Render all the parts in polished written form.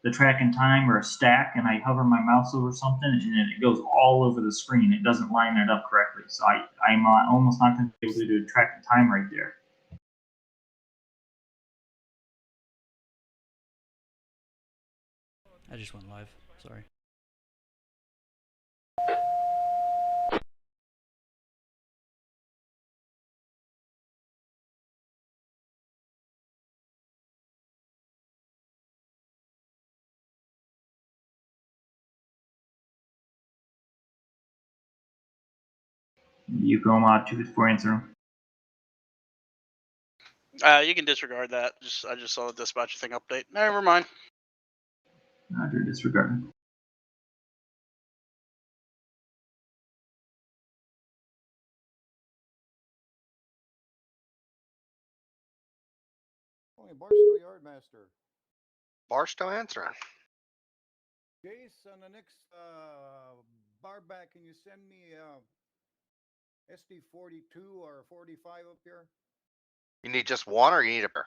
the track and time or a stack, and I hover my mouse over something, and it goes all over the screen. It doesn't line it up correctly, so I'm almost not going to be able to do track and time right there. I just went live. Sorry. You go mod 254 answer. You can disregard that. I just saw the dispatcher thing update. Never mind. Roger, disregard. Barstow Yardmaster. Barstow answering. Jace, on the next bar back, can you send me SD42 or 45 up here? You need just one, or you need a pair?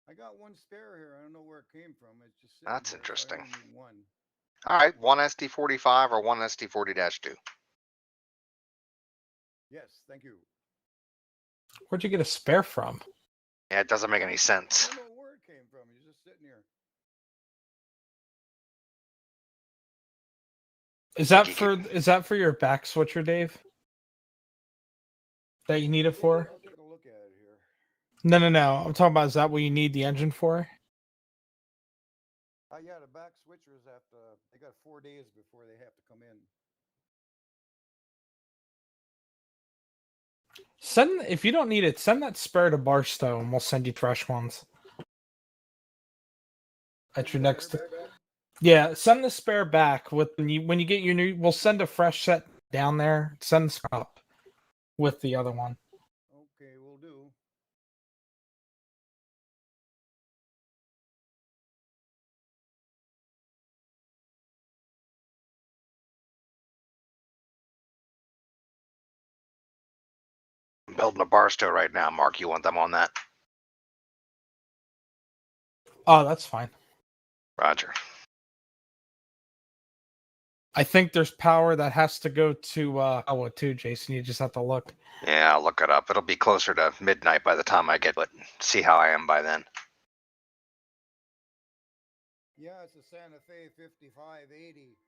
I got one spare here. I don't know where it came from. It's just That's there, interesting. So I only need one. All right, one SD45 or one SD40-2. Yes, thank you. Where'd you get a spare from? Yeah, it doesn't make any sense. I don't know where it came from. He's just sitting here. Is that for your back switcher, Dave? That you need it for? I'll take a look at it here. No. I'm talking about, is that what you need the engine for? Yeah, the back switchers they got 4 days before they have to come in. If you don't need it, send that spare to Barstow and we'll send you fresh ones. At your next. Yeah, send the spare back when you get your new. We'll send a fresh set down there. Send the up with the other one. Okay, we'll do. I'm building a Barstow right now, Mark. You want them on that? Oh, that's fine. Roger. I think there's power that has to go to Iowa too, Jason. You just have to look. Yeah, I'll look it up. It'll be closer to midnight by the time I get it. See how I am by then. Yeah, it's a Santa Fe 5580.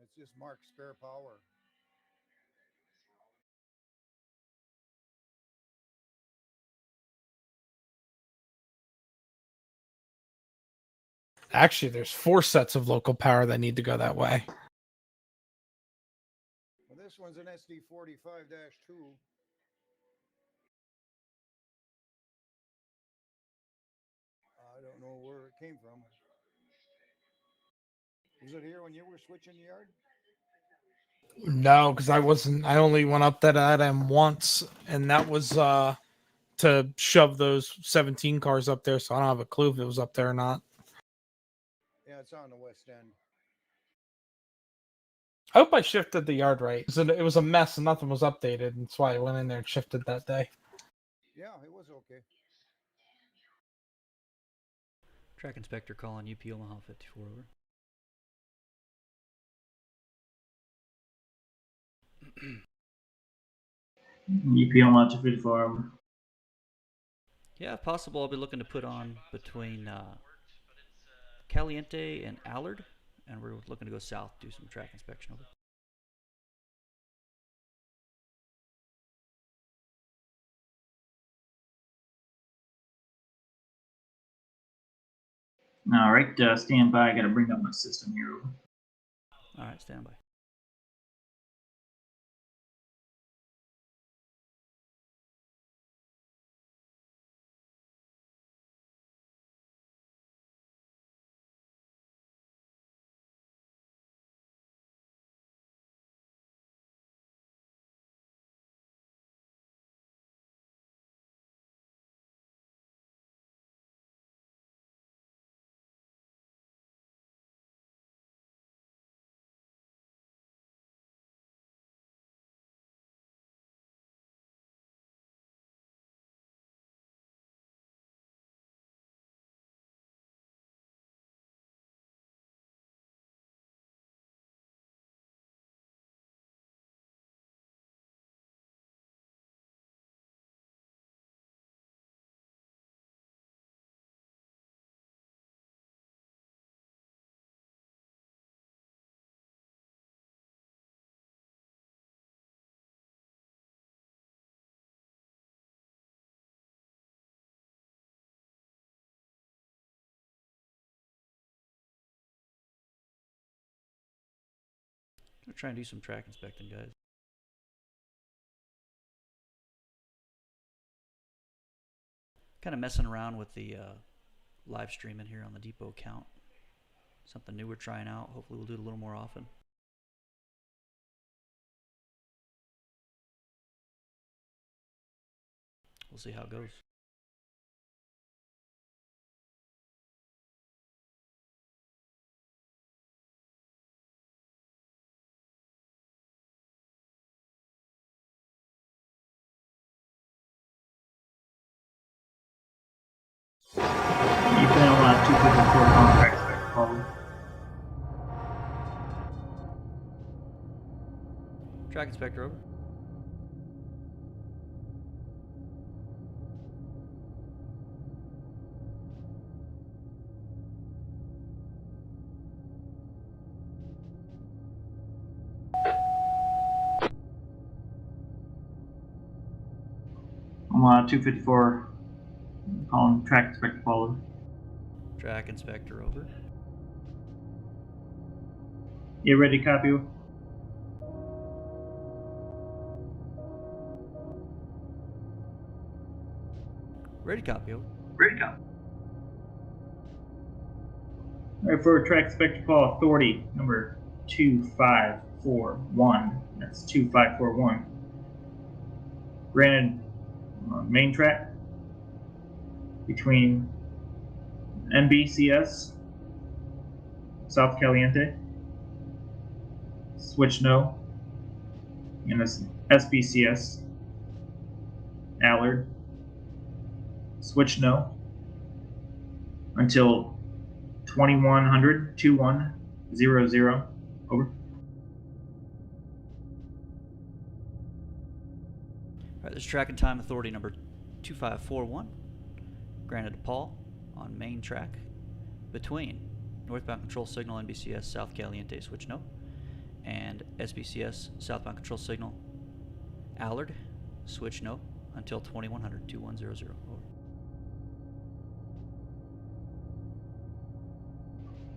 It's just marked spare power. Actually, there's 4 sets of local power that need to go that way. Well, this one's an SD45-2. I don't know where it came from. Was it here when you were switching the yard? No, because I wasn't. I only went up that item once, and that was to shove those 17 cars up there. So I don't have a clue if it was up there or not. Yeah, it's on the west end. I hope I shifted the yard right. It was a mess and nothing was updated. And that's why I went in there and shifted that day. Yeah, it was okay. Track inspector calling UP Omaha 54 over. UP on 254 over. Yeah, if possible, I'll be looking to put on between Caliente and Allard, and we're looking to go south, do some track inspection over. All right, stand by. I got to bring up my system here. All right, stand by. Gonna try and do some track inspecting, guys. Kind of messing around with the live streaming here on the depot account. Something new we're trying out. Hopefully we'll do it a little more often. We'll see how it goes. You can have 254 contracts back, probably. Track inspector over. I'm 254. Calling track inspector follow. Track inspector over. You ready to copy? Ready, copy over. Ready to go. Alright, for track inspector call authority number 2541. That's 2541. Granted, main track between NBCS, South Caliente, switch no, and this SBCS, Allard, switch no, until 2100, 2100, over. Alright, this is track and time authority number 2541. Granted to Paul on main track between northbound control signal NBCS South Caliente switch no and SBCS southbound control signal Allard switch no until 2100, 2100, over.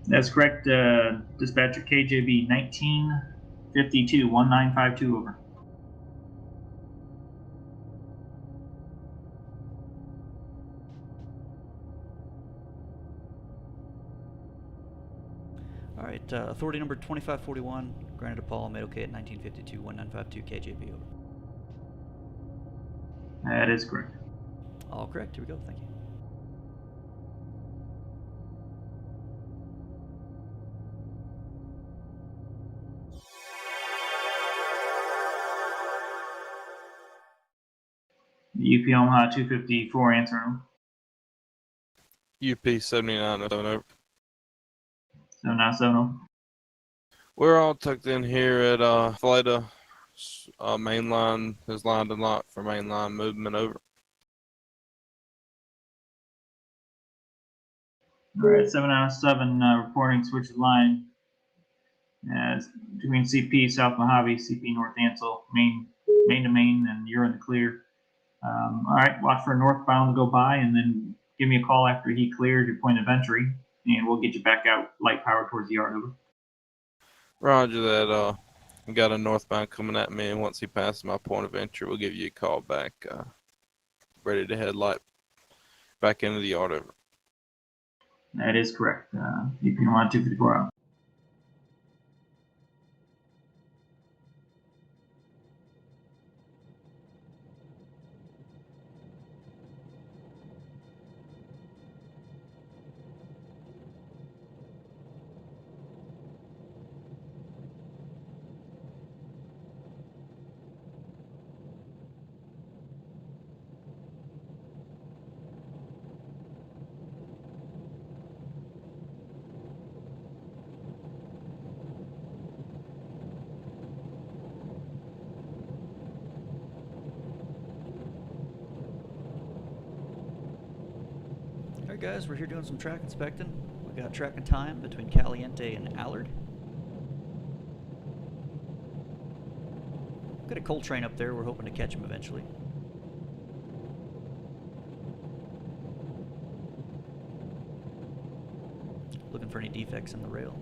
That's correct, dispatcher KJB 1952, 1952, over. Alright, authority number 2541, granted to Paul, made okay at 1952, 1952 KJB, over. That is correct. All correct, here we go, thank you. UP Omaha 254, answer. UP 7907 over. 7970. We're all tucked in here at Fleta. Main line is lined and locked for main line movement, over. Alright, 797, reporting switch line. As between CP South Mojave, CP North Ansel, main to main, and you're in the clear. Alright, watch for northbound to go by, and then give me a call after he cleared your point of entry, and we'll get you back out light power towards the yard, over. Roger that. We got a northbound coming at me, and once he passes my point of entry, we'll give you a call back. Ready to head light back into the yard, over. That is correct. UP Omaha 254 out. Alright guys, we're here doing some track inspecting. We got track and time between Caliente and Allard. Got a coal train up there, we're hoping to catch him eventually. Looking for any defects in the rail.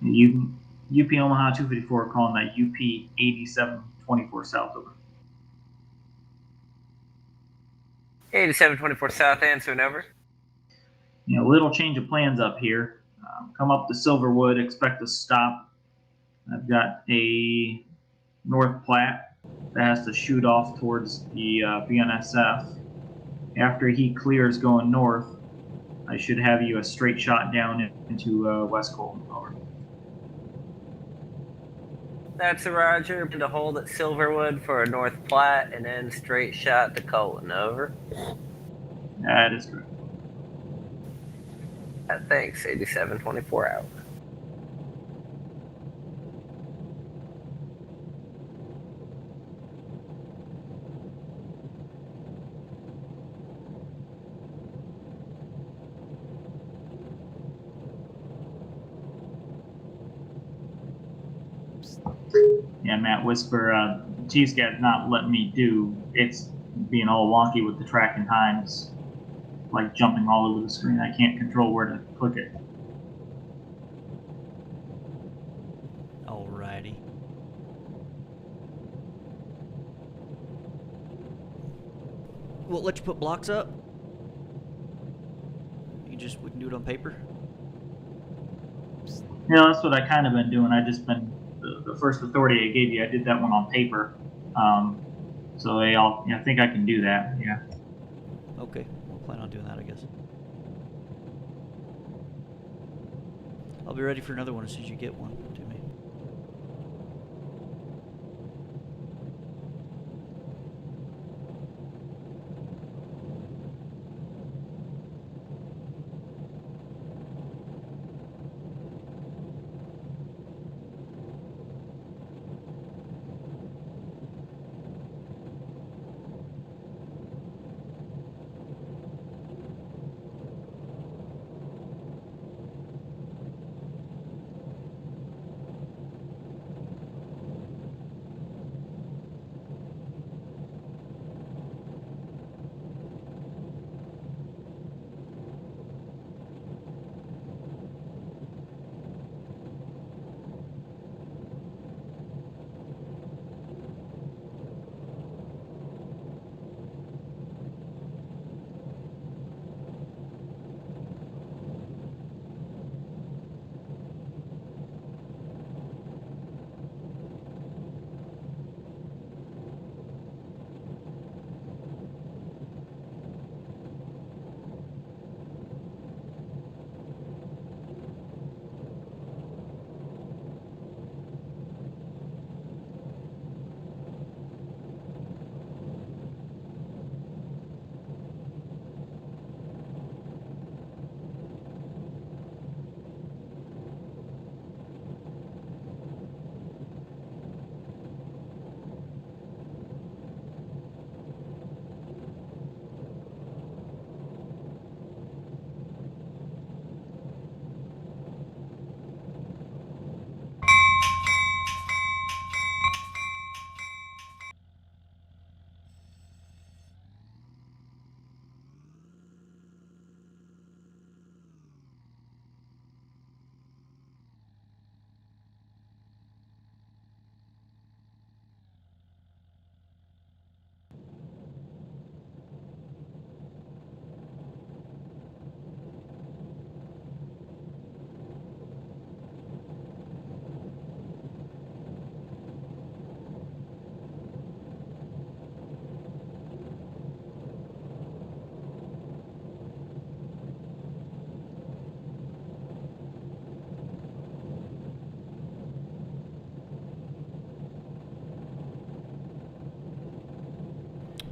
UP Omaha 254 calling that UP 8724 south over. 8724 South, answering over. Little change of plans up here. Come up to Silverwood, expect to stop. I've got a North Platte that has to shoot off towards the BNSF. After he clears going north, I should have you a straight shot down into West Colton. Over. That's a Roger. To hold at Silverwood for a North Platte and then straight shot to Colton. Over. That is correct. Thanks. 8724 out. Yeah, Matt Whisper, T-Scat's not letting me do. It's being all wonky with the tracking times, like jumping all over the screen. I can't control where to click it. Alrighty. We'll let you put blocks up. We can do it on paper. That's what I kind of been doing. I just been the first authority I gave you. I did that one on paper. So I think I can do that. Yeah. Okay, we'll plan on doing that, I guess. I'll be ready for another one as soon as you get one to me.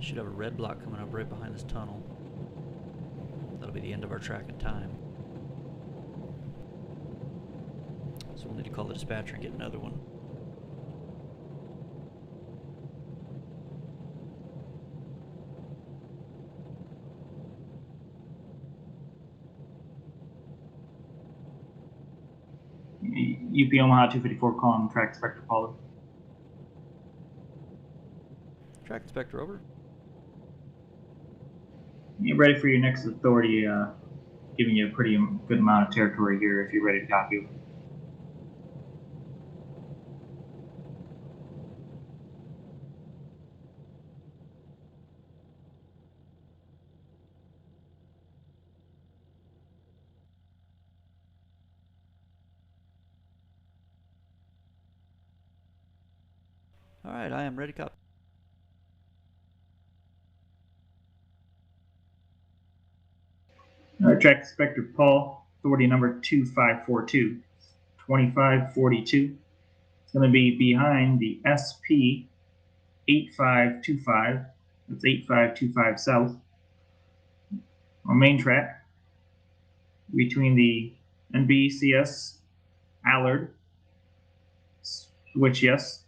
Should have a red block coming up right behind this tunnel. That'll be the end of our track and time. So we'll need to call the dispatcher and get another one. UP Omaha 254 calling track inspector Paulo. Track inspector over. You're ready for your next authority, giving you a pretty good amount of territory here if you're ready to copy. All right, I am ready to copy. Track Inspector Paul, authority number 2542, 2542. It's going to be behind the SP 8525. That's 8525 south. On main track, between the NBCS Allard, switch yes,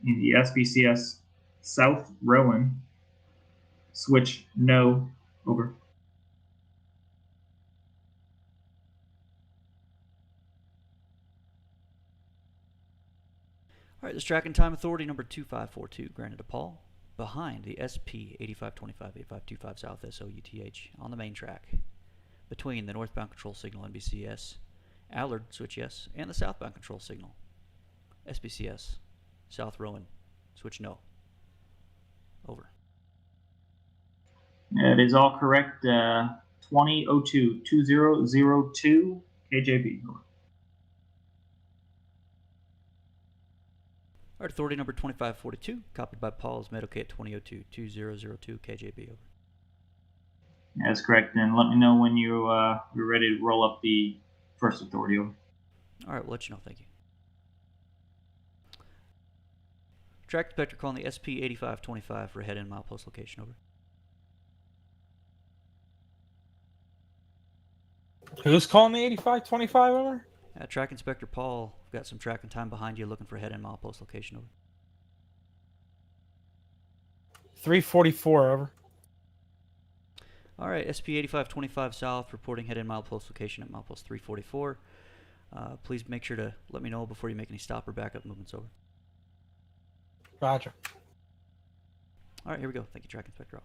and the SBCS South Rowan, switch no, over. All right, this track and time authority number 2542 granted to Paul behind the SP 8525 8525 South SOUTH on the main track between the northbound control signal NBCS Allard switch yes and the southbound control signal SBCS South Rowan switch no, over. It is all correct. 2002 2002 KJB. Over. All right, authority number 2542 copied by Paul is met okay at 2002 2002 KJB, over. That's correct. And let me know when you're ready to roll up the first authority. Over. All right, we'll let you know. Thank you. Track inspector calling the SP 8525 for head and milepost location, over. Who's calling the 8525 over? Track inspector Paul, we've got some track and time behind you looking for head and milepost location, over. 344 over. All right, SP 8525 South reporting head and milepost location at milepost 344. Please make sure to let me know before you make any stop or backup movements, over. Roger. All right, here we go. Thank you, track inspector.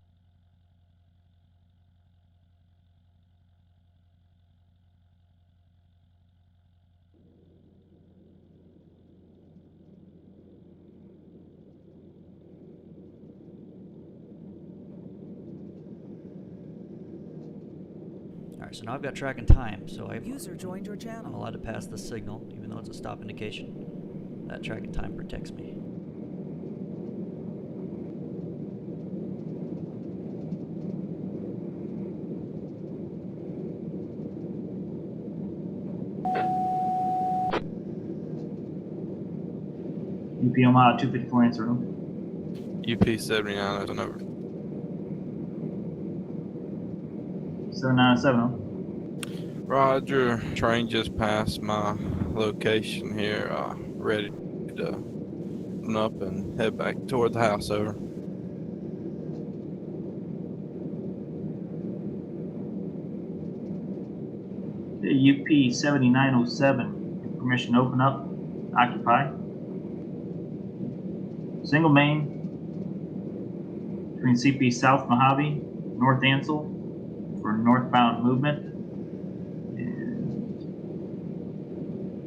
Alright, so now I've got track and time, so User joined your I'm channel. allowed to pass the signal, even though it's a stop indication. That track and time protects me. UP Omaha 254 answer. Over. UP 79 is an over. 797. Over. Roger, train just passed my location here. Ready to open up and head back toward the house, over. UP 7907. Permission to open up, occupy. Single main between CP South Mojave, North Ansel for northbound movement. And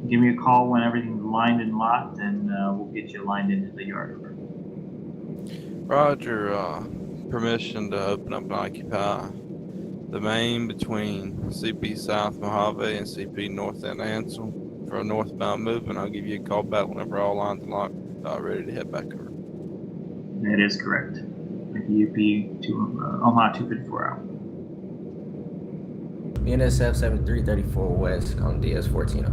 give me a call when everything's lined and locked, and we'll get you lined into the yard. Roger, permission to open up and occupy the main between CP South Mojave and CP North End Ansel for a northbound movement. I'll give you a call back whenever all lines are locked, ready to head back over. That is correct. Thank you, UP to Omaha 254 out. NSF 7334 West on DS 14.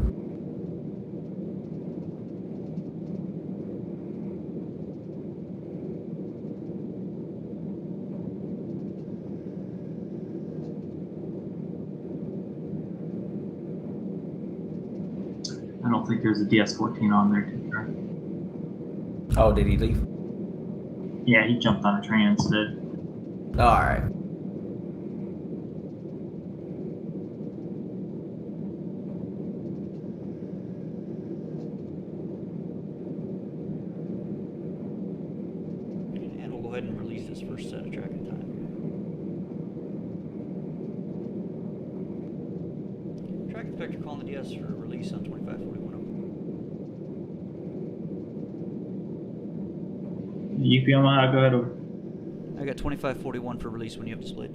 I don't think there's a DS-14 on there, right? Oh, did he leave? Yeah, he jumped on a train instead. All right. And we'll go ahead and release this first set of track and time. Track inspector calling the DS for release on 2541. UP Omaha, go ahead over. I got 2541 for release when you have displayed.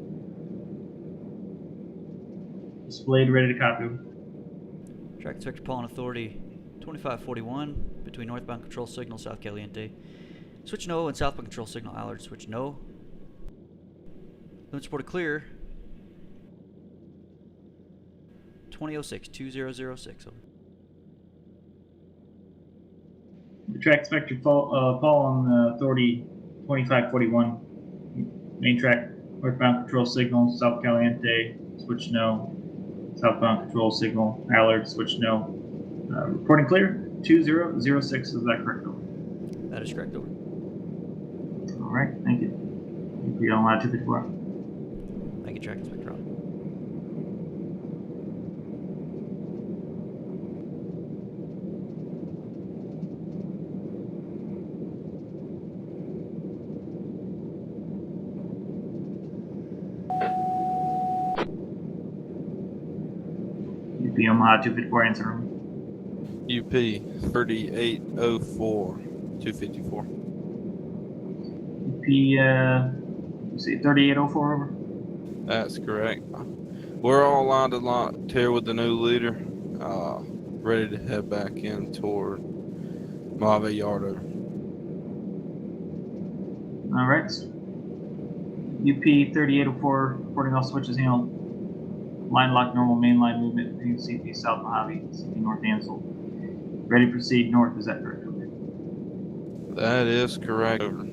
Displayed, ready to copy. Track inspector Paul and authority 2541 between northbound control signal South Caliente, Switch no and southbound control signal Allard. Switch no. Limits reported clear. 2006 2006. Over. The track inspector Paul on authority 2541. Main track northbound control signal South Caliente. Switch no. Southbound control signal Allard. Switch no. Reporting clear. 2006. Is that correct? Over. That is correct. Over. All right. Thank you. UP Omaha 254. Thank you, track inspector. On. UP Omaha 254 answer room. UP 3804 254. UP you say 3804 over. That's correct. We're all lined and locked here with the new leader, ready to head back in toward Mojave Yard. Over. All right. UP 3804 reporting all switches handled. Line lock normal main line movement between CP South Mojave, CP North Ansel. Ready to proceed north. Is that correct? Over. That is correct. Over.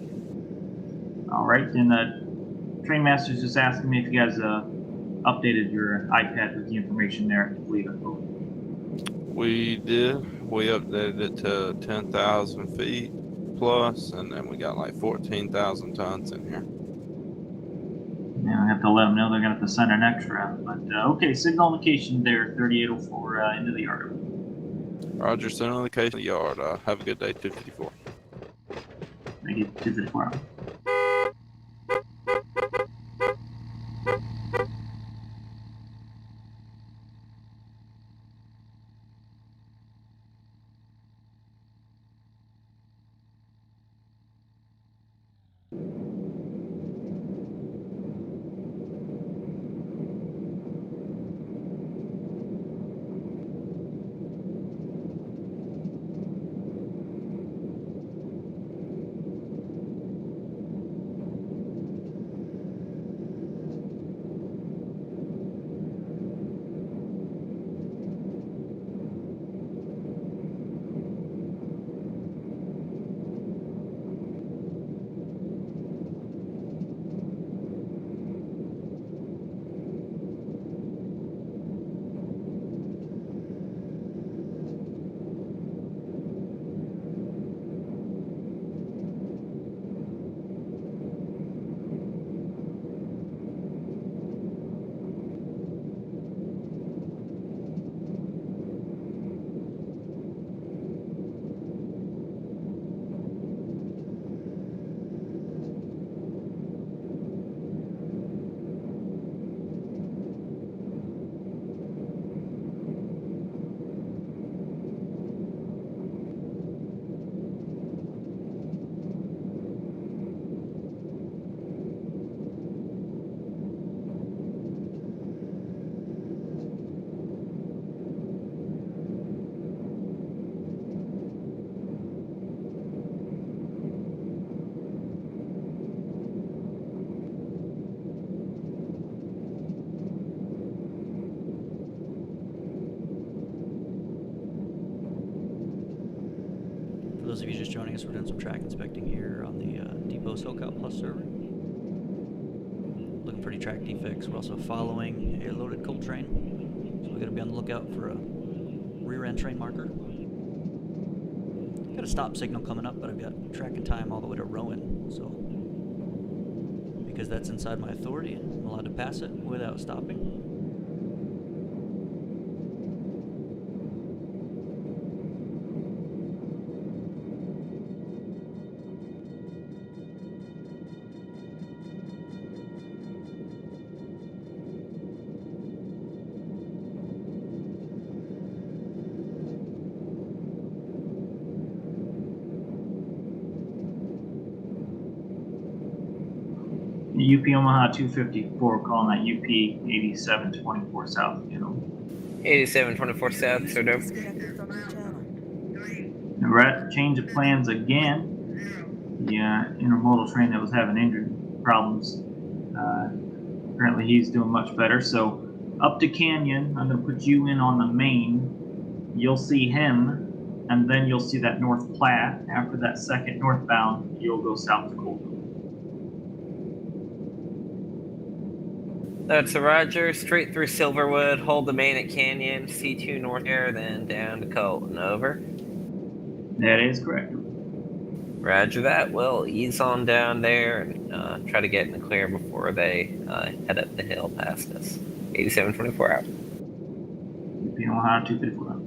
All right. And train master's just asking me if you guys updated your iPad with the information there. I believe it. Over. We did. We updated it to 10,000 feet plus, and then we got like 14,000 tons in here. Yeah, I have to let them know they're going to have to send an extra. But okay, signal location there, 3804 into the yard. Roger, send on the case in the yard. Have a good day, 254. Thank you, 254. For those of you just joining us, we're doing some track inspecting here on the Depot SoCal Plus server. Looking for any track defects. We're also following a loaded coal train, so we're going to be on the lookout for a rear end train marker. Got a stop signal coming up, but I've got tracking time all the way to Rowan, so because that's inside my authority, I'm allowed to pass it without stopping. UP Omaha 254 calling that UP 8724 South. 8724 South, sort of. We're at change of plans again. the intermodal train that was having engine problems. Apparently he's doing much better. So up to Canyon, I'm going to put you in on the main. You'll see him, and then you'll see that North Platte. After that second northbound, you'll go south to Colton. That's a Roger. Straight through Silverwood. Hold the main at Canyon. C2 north there, then down to Colton. Over. That is correct. Roger that. We'll ease on down there and try to get in the clear before they head up the hill past us. 8724 out. Being Ohio 254.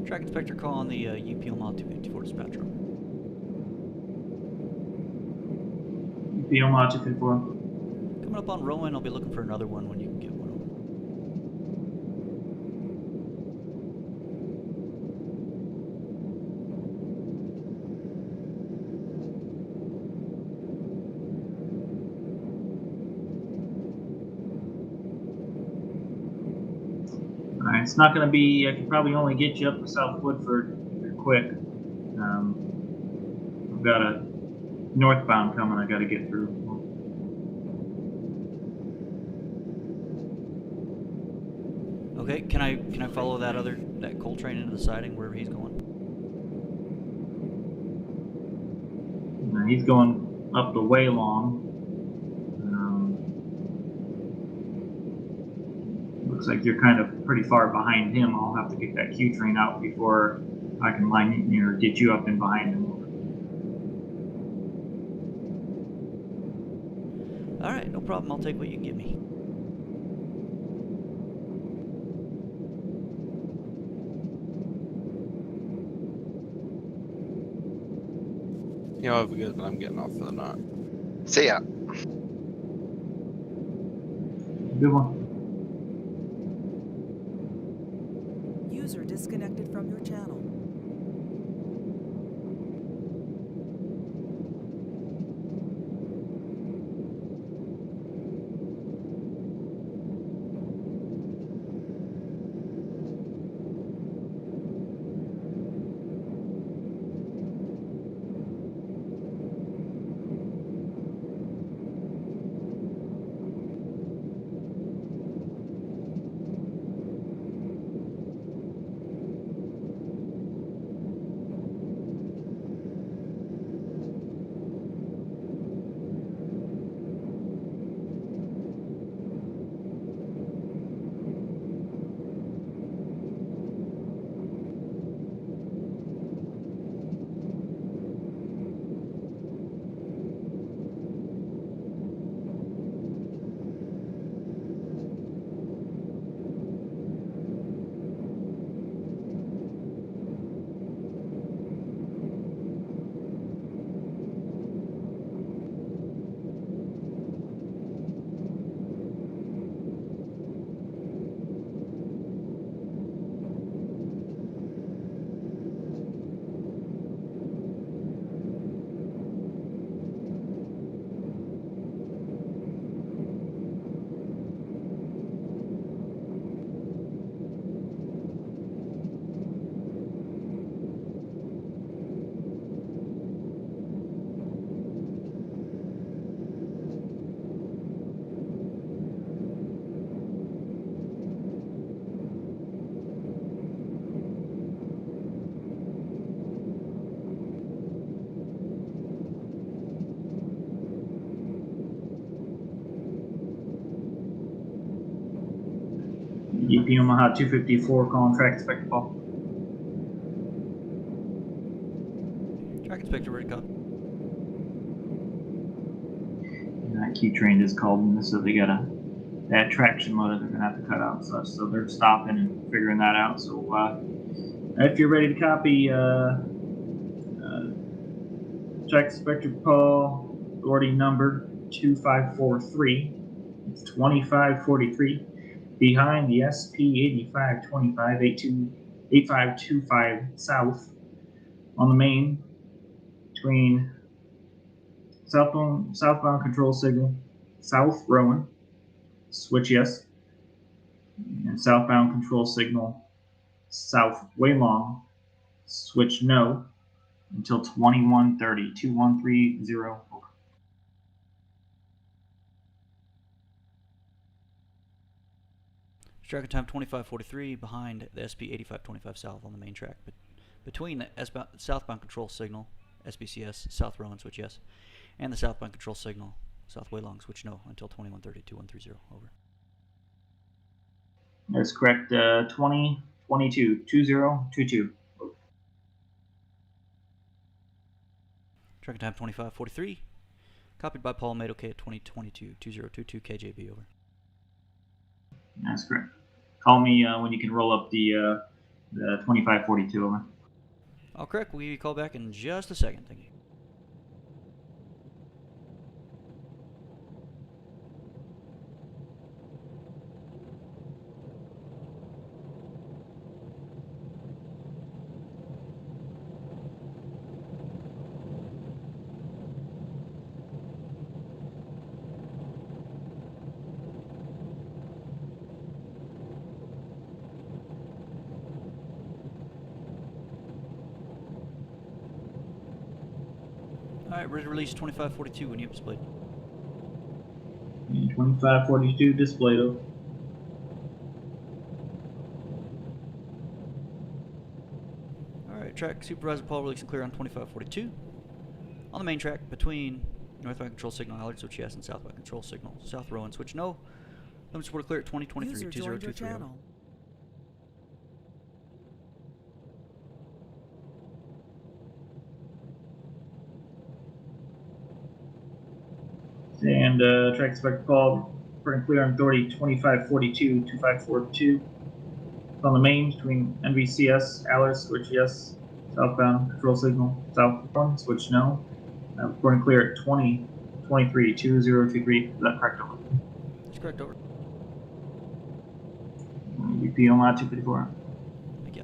Track Inspector, call on the UP Omaha 254 dispatch room. UP Omaha 254. Coming up on Rowan, I'll be looking for another one when you can get one over. Alright, it's not gonna be, I can probably only get you up to South Woodford if you're quick. I've got a northbound coming I gotta get through. Okay, can I follow that coal train into the siding wherever he's going? He's going up the way long. Looks like you're kind of pretty far behind him. I'll have to get that Q train out before I can line you or get you up in behind him. All right, no problem. I'll take what you can give me. Y'all have a good one. I'm getting off for the night. See ya. Good one. User disconnected from your channel. UP Omaha 254 calling track inspector Paul. Track Inspector, ready to copy. And that Q train is called, and so they got that traction motor they're gonna have to cut out and such. So they're stopping and figuring that out. So if you're ready to copy, track inspector Paul, authority number 2543. It's 2543. Behind the SP 8525 8525 south on the main between southbound control signal south Rowan, switch yes, and southbound control signal south Waylong, switch no until 2130 2130 over. Tracking time 2543 behind the SP 8525 south on the main track. But between the southbound control signal, SBCS, South Rowan, switch yes, and the southbound control signal, South Waylong, switch no until 2130 2130 over. That's correct. 2022 2022. Tracking time 2543. Copied by Paul, made okay at 2022 2022 KJB over. That's correct. Call me when you can roll up the The 2542 over. All correct. We'll give you a call back in just a second. Thank you. All right, ready to release 2542 when you have displayed. And 2542 displayed over. All right, track supervisor Paul releasing clear on 2542. On the main track between northbound control signal Allard, switch yes, and southbound control signal South Rowan, switch no. Limit support clear at 2023 User joined your 2023. channel. And track inspector call for clear on authority 2542 2542. On the main between NVCS Allard, switch yes, southbound control signal South Rowan, switch no. Reporting clear at 2023 2023. Is that correct over? That's correct, over. UP on lot 254. Thank you.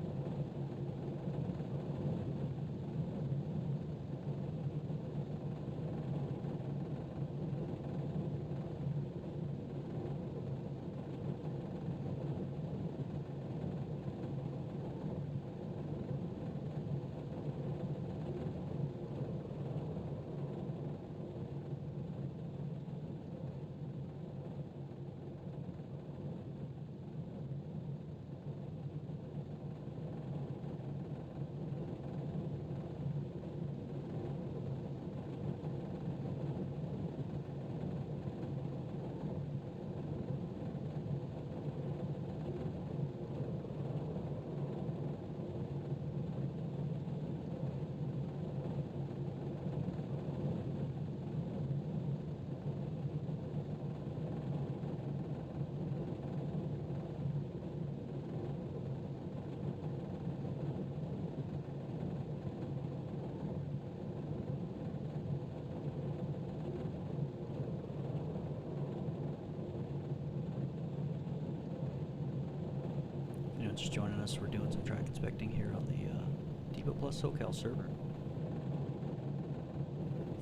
Just joining us, we're doing some track inspecting here on the Depot Plus SoCal server.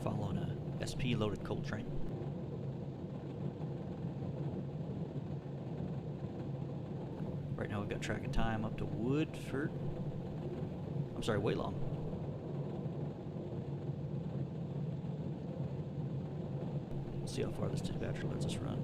Following a SP loaded coal train. Right now we've got track and time up to Woodford. I'm sorry, Waylong. Let's see how far this dispatcher lets us run.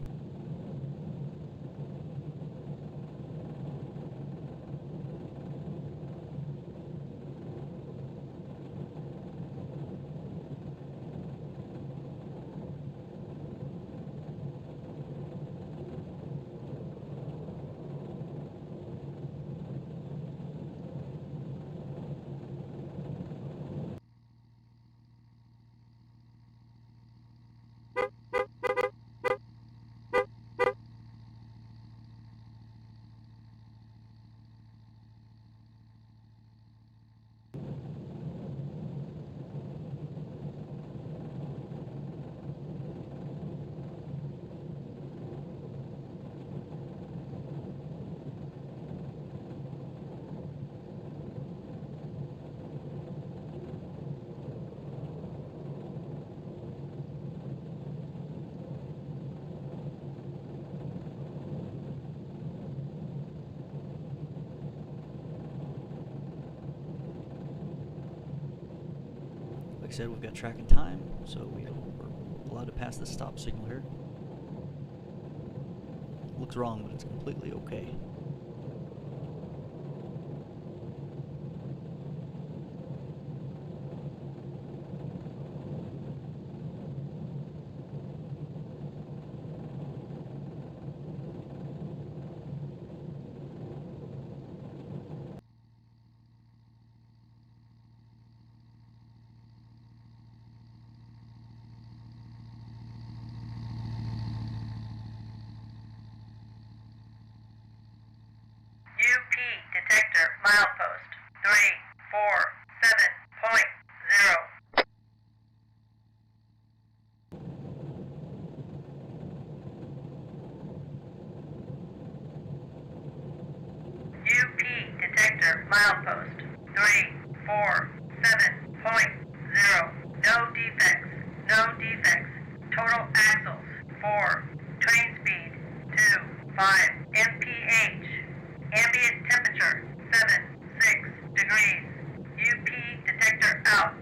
Like I said, we've got track and time, so we're allowed to pass the stop signal here. Looks wrong, but it's completely okay. milepost 347.0. UP detector milepost 347.0. No defects. No defects. Total axles 4. Train speed 25 mph. Ambient temperature 76 degrees. UP detector out.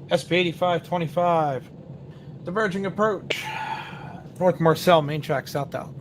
SP 8525. Diverging approach. North Marcel, main track, south out.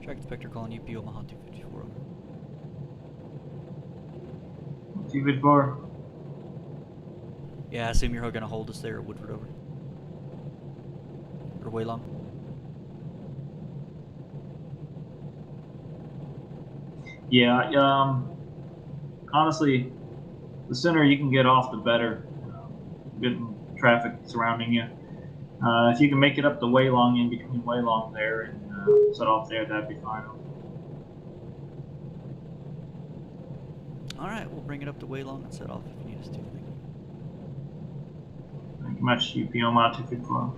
Track inspector calling UP Omaha 254. 254. Yeah, I assume you're gonna hold us there at Woodford over. Or Waylon. Yeah, honestly, the sooner you can get off, the better. Good traffic surrounding you. If you can make it up to Waylong, in between Waylong there, and set off there, that'd be fine. Alright, we'll bring it up to Waylon and set off if you need us to. Thank you much, UP Omaha 254.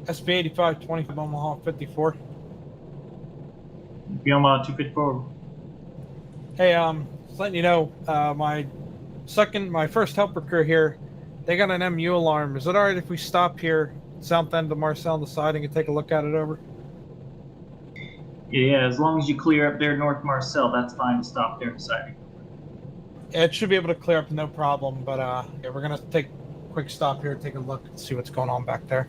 SB 8525 Omaha 54. UP Omaha 254. Hey, just letting you know, my first helper crew here, they got an MU alarm. Is it alright if we stop here, south end of Marcel on the siding, and take a look at it over? Yeah, as long as you clear up there North Marcel, that's fine to stop there beside you. Yeah, it should be able to clear up no problem, but yeah, we're gonna take a quick stop here, take a look, and see what's going on back there.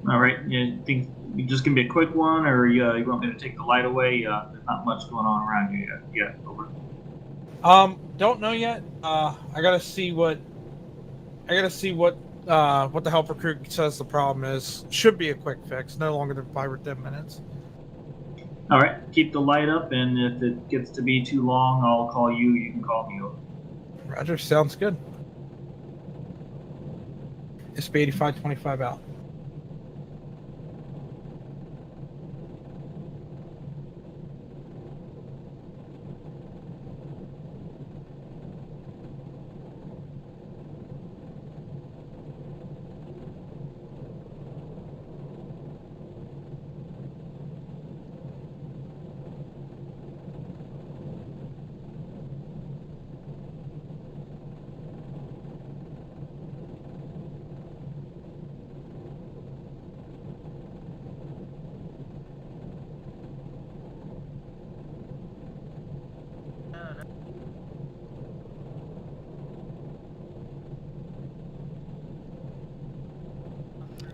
All right, you think you just gonna be a quick one, or you want me to take the light away? There's not much going on around you yet. Yeah, over. Don't know yet. I gotta see what the helper crew says the problem is. Should be a quick fix, no longer than 5 or 10 minutes. All right, keep the light up, and if it gets to be too long, I'll call you. You can call me over. Roger, sounds good. SB 8525 out.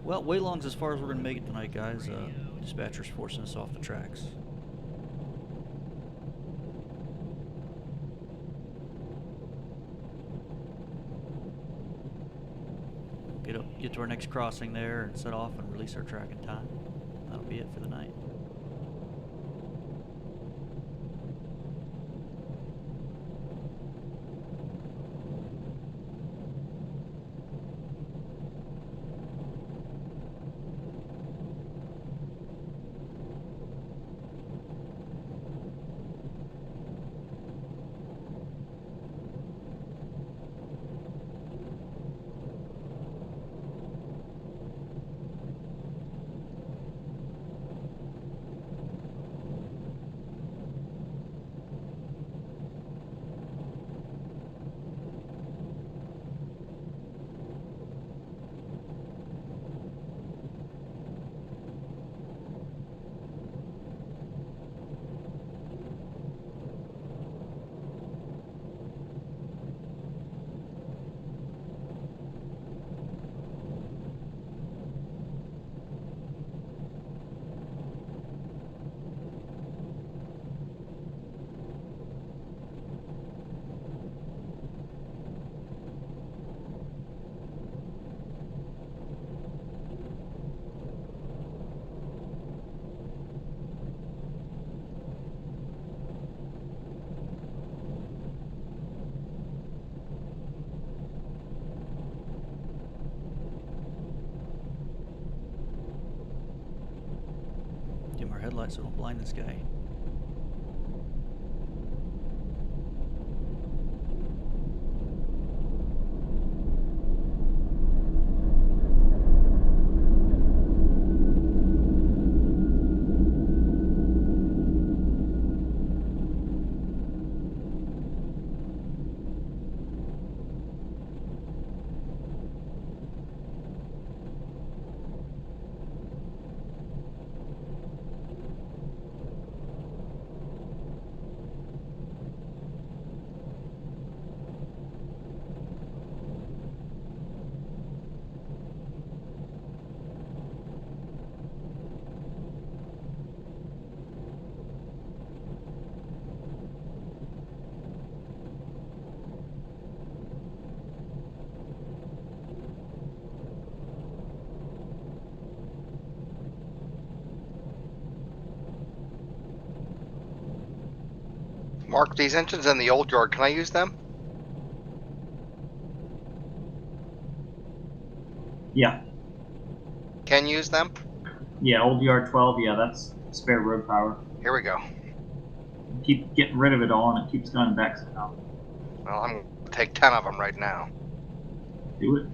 Well, Waylong's as far as we're going to make it tonight, guys. Dispatcher's forcing us off the tracks. Get to our next crossing there and set off and release our track in time. That'll be it for the night. Dim our headlights so don't blind this guy. Mark, these engines in the old yard, can I use them? Yeah. Can use them? Yeah, old DR12, yeah, that's spare road power. Here we go. Keep getting rid of it all and it keeps going back somehow. Well, I'm going to take 10 of them right now. Do it.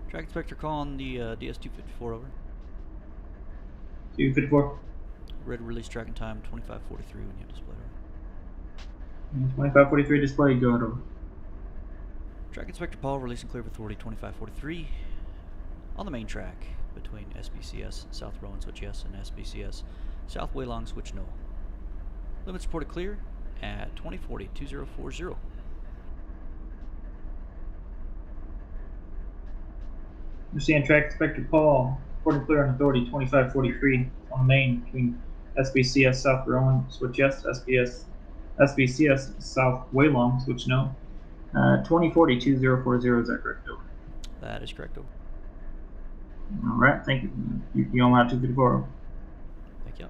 Track inspector call on the DS-254 over. 254. Red release tracking time 2543 when you have display over. 2543 display, go ahead over. Track inspector Paul, release and clear of authority 2543 on the main track between SBCS South Rowan switch yes and SBCS South Waylong switch no. Limits reported clear at 2040 2040. Understand track inspector Paul, reporting clear on authority 2543 on the main between SBCS South Rowan switch yes, SBCS South Waylong switch no. 2040 2040, is that correct? Over. That is correct, over. Alright, thank you. You on out 254. Thank you.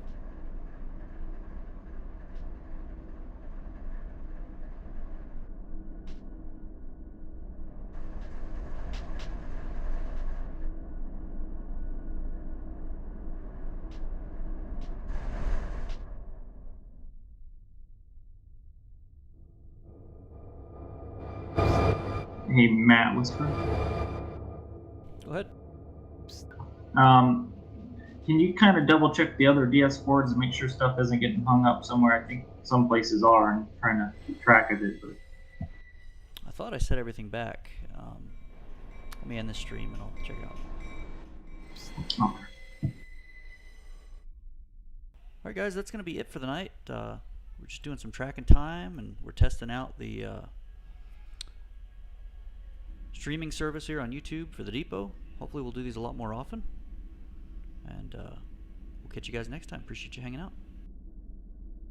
Hey, Matt Whisper. Go ahead. Can you kind of double check the other DS boards and make sure stuff isn't getting hung up somewhere? I think some places are, and trying to keep track of it. But I thought I set everything back. Let me end this stream and I'll check it out. okay. Alright guys, that's going to be it for the night. We're just doing some tracking time and we're testing out the streaming service here on YouTube for the depot. Hopefully we'll do these a lot more often. And we'll catch you guys next time. Appreciate you hanging out.